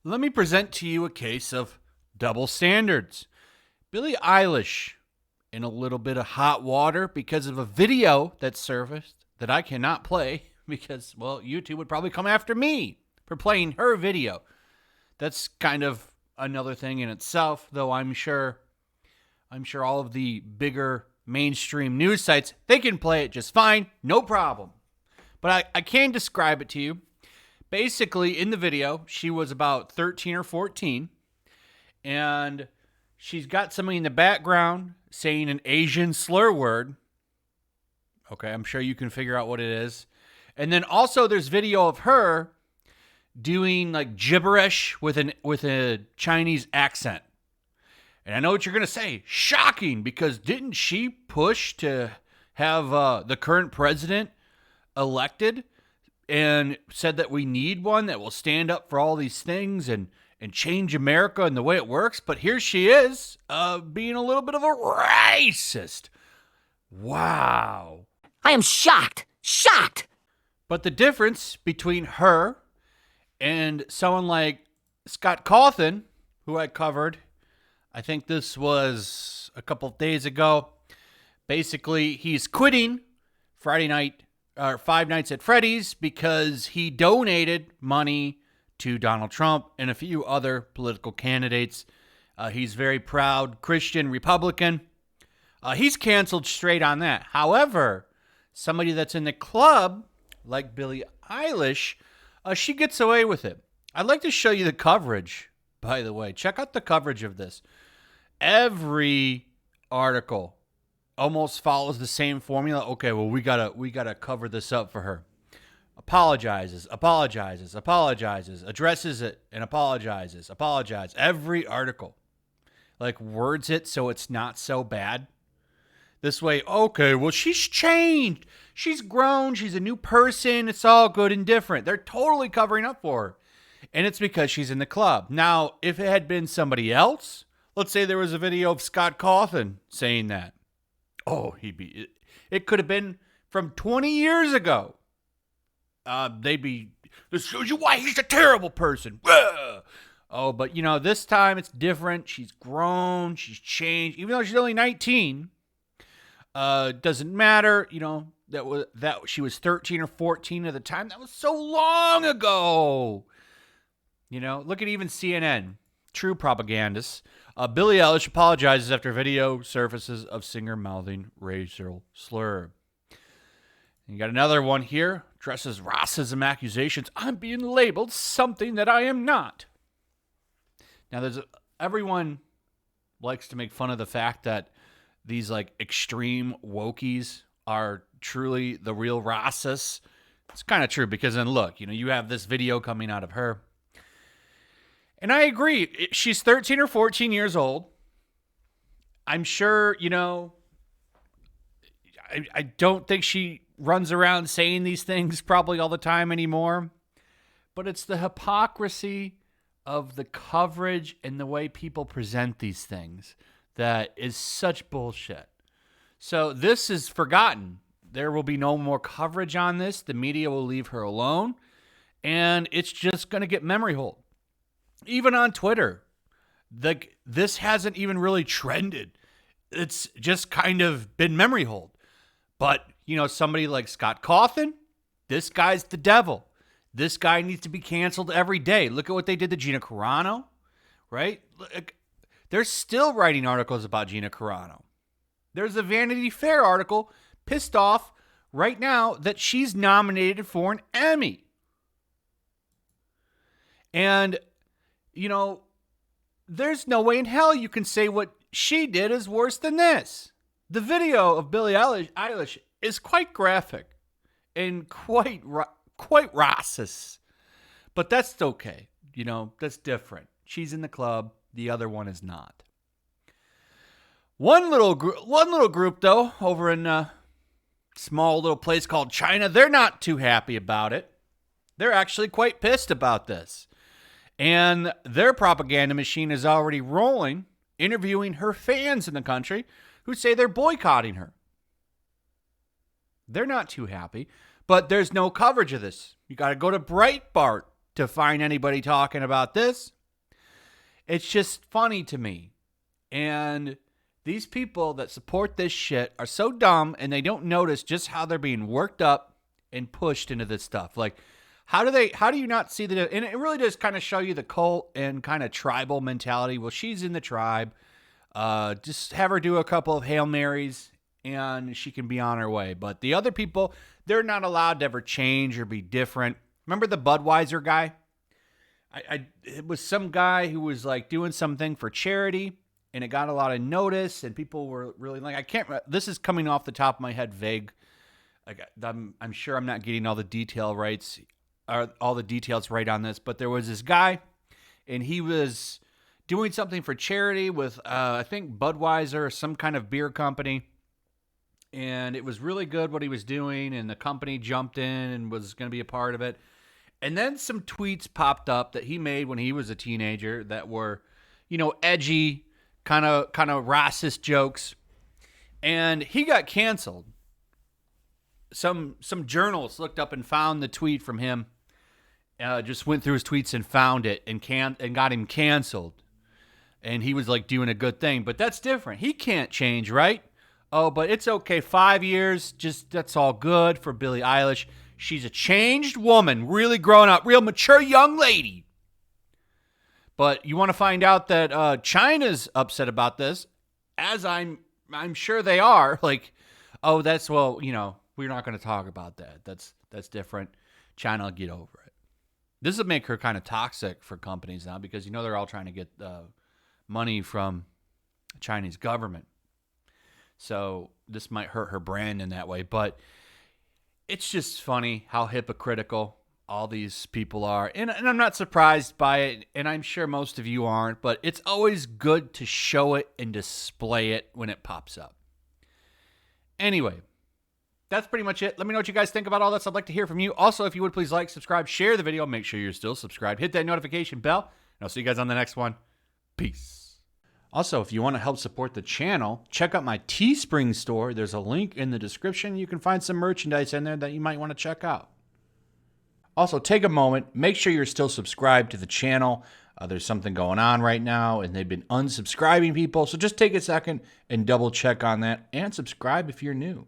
Let me present to you a case of double standards. Billie Eilish in a little bit of hot water because of a video that surfaced that I cannot play because, well, YouTube would probably come after me for playing her video. That's kind of another thing in itself, though I'm sure all of the bigger mainstream news sites, they can play it just fine, no problem. But I can describe it to you. Basically, in the video, she was about 13 or 14, and she's got somebody in the background saying an Asian slur word. Okay, I'm sure you can figure out what it is. And then also there's video of her doing like gibberish with a Chinese accent. And I know what you're going to say. Shocking, because didn't she push to have the current president elected and said that we need one that will stand up for all these things and change America and the way it works? But here she is being a little bit of a racist. Wow. I am shocked. Shocked. But the difference between her and someone like Scott Cawthon, who I covered, I think this was a couple of days ago. Basically, he's quitting Five Nights at Freddy's because he donated money to Donald Trump and a few other political candidates. He's very proud Christian Republican. He's canceled straight on that. However, somebody that's in the club, like Billie Eilish, she gets away with it. I'd like to show you the coverage, by the way. Check out the coverage of this. Every article almost follows the same formula. Okay, well, we gotta cover this up for her. Apologizes, addresses it and apologizes. Every article, like, words it so it's not so bad. This way, okay, well, she's changed. She's grown. She's a new person. It's all good and different. They're totally covering up for her. And it's because she's in the club. Now, if it had been somebody else, let's say there was a video of Scott Cawthon saying that. Oh, it could have been from 20 years ago. This shows you why he's a terrible person. Oh, but this time it's different. She's grown. She's changed. Even though she's only 19, doesn't matter. That she was 13 or 14 at the time. That was so long ago. Look at even CNN. True propagandists. Billie Eilish apologizes after video surfaces of singer mouthing racial slur. You got another one here. Addresses racism accusations. I'm being labeled something that I am not. Now, everyone likes to make fun of the fact that these like extreme wokies are truly the real racists. It's kind of true because then look, you have this video coming out of her. And I agree. She's 13 or 14 years old. I'm sure, I don't think she runs around saying these things probably all the time anymore. But it's the hypocrisy of the coverage and the way people present these things that is such bullshit. So this is forgotten. There will be no more coverage on this. The media will leave her alone. And it's just going to get memory hold. Even on Twitter, this hasn't even really trended. It's just kind of been memory hold. But, somebody like Scott Cawthon, this guy's the devil. This guy needs to be canceled every day. Look at what they did to Gina Carano, right? They're still writing articles about Gina Carano. There's a Vanity Fair article pissed off right now that she's nominated for an Emmy. And there's no way in hell you can say what she did is worse than this. The video of Billie Eilish is quite graphic and quite racist. But that's okay. That's different. She's in the club. The other one is not. One little group, though, over in a small little place called China, they're not too happy about it. They're actually quite pissed about this. And their propaganda machine is already rolling, interviewing her fans in the country who say they're boycotting her. They're not too happy, but there's no coverage of this. You got to go to Breitbart to find anybody talking about this. It's just funny to me. And these people that support this shit are so dumb, and they don't notice just how they're being worked up and pushed into this stuff. Like, how do you not see that? And it really does kind of show you the cult and kind of tribal mentality. Well, she's in the tribe. Just have her do a couple of Hail Marys and she can be on her way. But the other people, they're not allowed to ever change or be different. Remember the Budweiser guy? It was some guy who was like doing something for charity, and it got a lot of notice, and people were really like, this is coming off the top of my head vague. I'm sure I'm not getting all the details right on this, but there was this guy, and he was doing something for charity with, I think, Budweiser or some kind of beer company. And it was really good what he was doing, and the company jumped in and was going to be a part of it. And then some tweets popped up that he made when he was a teenager that were, edgy, kind of racist jokes. And he got canceled. Some journalists looked up and found the tweet from him. Just went through his tweets and found it and got him canceled. And he was like doing a good thing, but that's different. He can't change, right? Oh, but it's okay. 5 years, that's all good for Billie Eilish. She's a changed woman, really grown up, real mature young lady. But you want to find out that China's upset about this, as I'm sure they are. Like, oh, we're not going to talk about that. That's different. China will get over it. This would make her kind of toxic for companies now because they're all trying to get money from the Chinese government. So this might hurt her brand in that way. But it's just funny how hypocritical all these people are. And I'm not surprised by it, and I'm sure most of you aren't. But it's always good to show it and display it when it pops up. Anyway, that's pretty much it. Let me know what you guys think about all this. I'd like to hear from you. Also, if you would please like, subscribe, share the video. Make sure you're still subscribed. Hit that notification bell. And I'll see you guys on the next one. Peace. Also, if you want to help support the channel, check out my Teespring store. There's a link in the description. You can find some merchandise in there that you might want to check out. Also, take a moment. Make sure you're still subscribed to the channel. There's something going on right now, and they've been unsubscribing people. So just take a second and double check on that and subscribe if you're new.